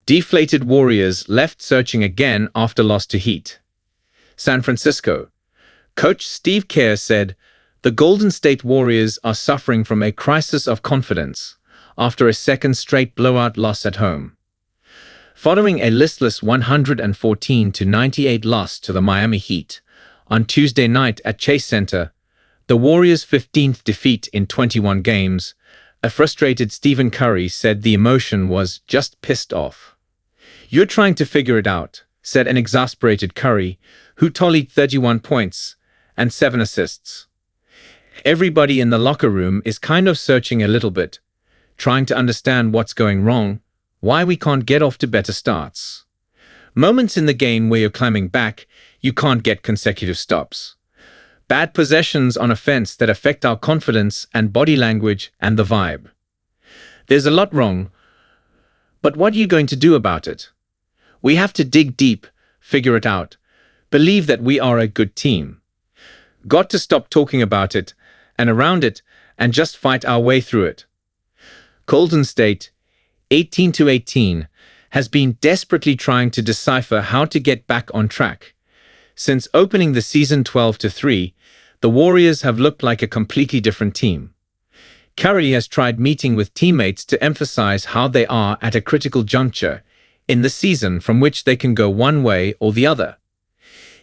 Deflated Warriors left searching again after loss to Heat. San Francisco. Coach Steve Kerr said, "The Golden State Warriors are suffering from a crisis of confidence after a second straight blowout loss at home." Following a listless 114-98 loss to the Miami Heat on Tuesday night at Chase Center, the Warriors' 15th defeat in 21 games, a frustrated Steve Kerr said the emotion was just pissed off. "You're trying to figure it out," said an exasperated Curry, who tallied 31 points and 7 assists. "Everybody in the locker room is kind of searching a little bit, trying to understand what's going wrong, why we can't get off to better starts. Moments in the game where you're climbing back, you can't get consecutive stops. Bad possessions on offense that affect our confidence and body language and the vibe. There's a lot wrong, but what are you going to do about it? We have to dig deep, figure it out, believe that we are a good team. Got to stop talking about it and around it and just fight our way through it." Golden State, 18-18, has been desperately trying to decipher how to get back on track. Since opening the season 12-3, the Warriors have looked like a completely different team. Curry has tried meeting with teammates to emphasize how they are at a critical juncture in the season from which they can go one way or the other.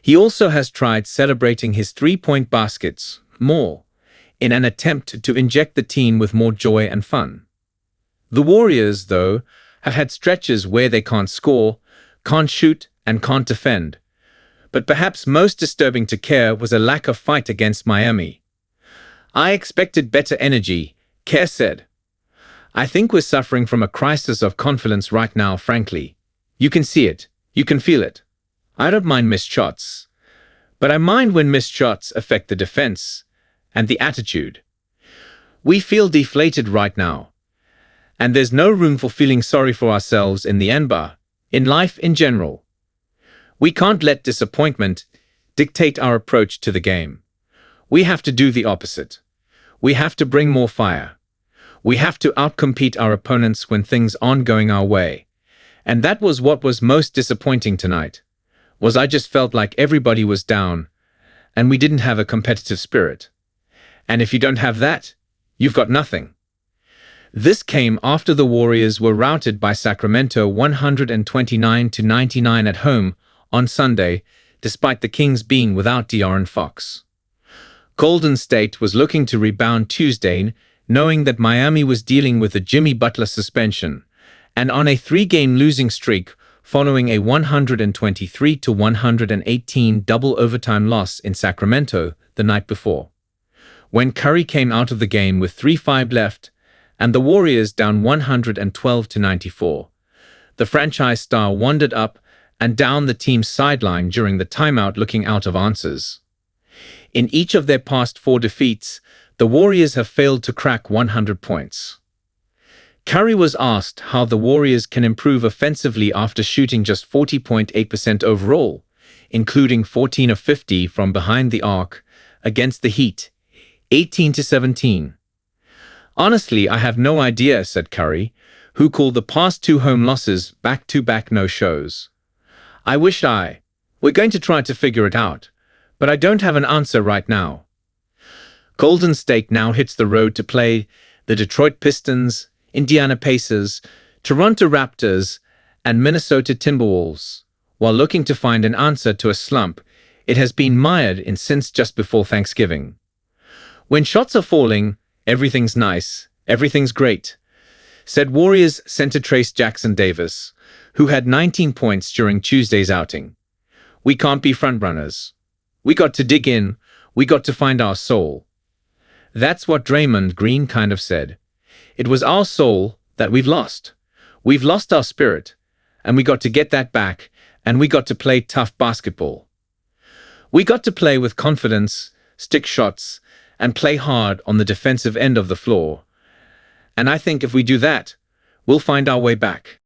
He also has tried celebrating his three-point baskets more in an attempt to inject the team with more joy and fun. The Warriors, though, have had stretches where they can't score, can't shoot, and can't defend. But perhaps most disturbing to Kerr was a lack of fight against Miami. "I expected better energy," Kerr said. "I think we're suffering from a crisis of confidence right now, frankly. You can see it. You can feel it. I don't mind missed shots. But I mind when missed shots affect the defense and the attitude. We feel deflated right now. And there's no room for feeling sorry for ourselves in the NBA, in life in general. We can't let disappointment dictate our approach to the game. We have to do the opposite. We have to bring more fire. We have to outcompete our opponents when things aren't going our way. And that was what was most disappointing tonight, was I just felt like everybody was down and we didn't have a competitive spirit. And if you don't have that, you've got nothing." This came after the Warriors were routed by Sacramento 129-99 at home on Sunday, despite the Kings being without De'Aaron Fox. Golden State was looking to rebound Tuesday, knowing that Miami was dealing with a Jimmy Butler suspension and on a 3-game losing streak following a 123-118 double overtime loss in Sacramento the night before. When Curry came out of the game with 3:5 left and the Warriors down 112-94, the franchise star wandered up and down the team's sideline during the timeout looking out of answers. In each of their past 4 defeats, the Warriors have failed to crack 100 points. Curry was asked how the Warriors can improve offensively after shooting just 40.8% overall, including 14 of 50 from behind the arc against the Heat, 18-17. "Honestly, I have no idea," said Curry, who called the past 2 home losses back-to-back no-shows. We're going to try to figure it out, but I don't have an answer right now." Golden State now hits the road to play the Detroit Pistons, Indiana Pacers, Toronto Raptors, and Minnesota Timberwolves, while looking to find an answer to a slump it has been mired in since just before Thanksgiving. "When shots are falling, everything's nice, everything's great," said Warriors center Trace Jackson-Davis, who had 19 points during Tuesday's outing. "We can't be frontrunners. We got to dig in, we got to find our soul." That's what Draymond Green kind of said. It was our soul that we've lost. We've lost our spirit, and we got to get that back, and we got to play tough basketball. We got to play with confidence, stick shots, and play hard on the defensive end of the floor. And I think if we do that, we'll find our way back.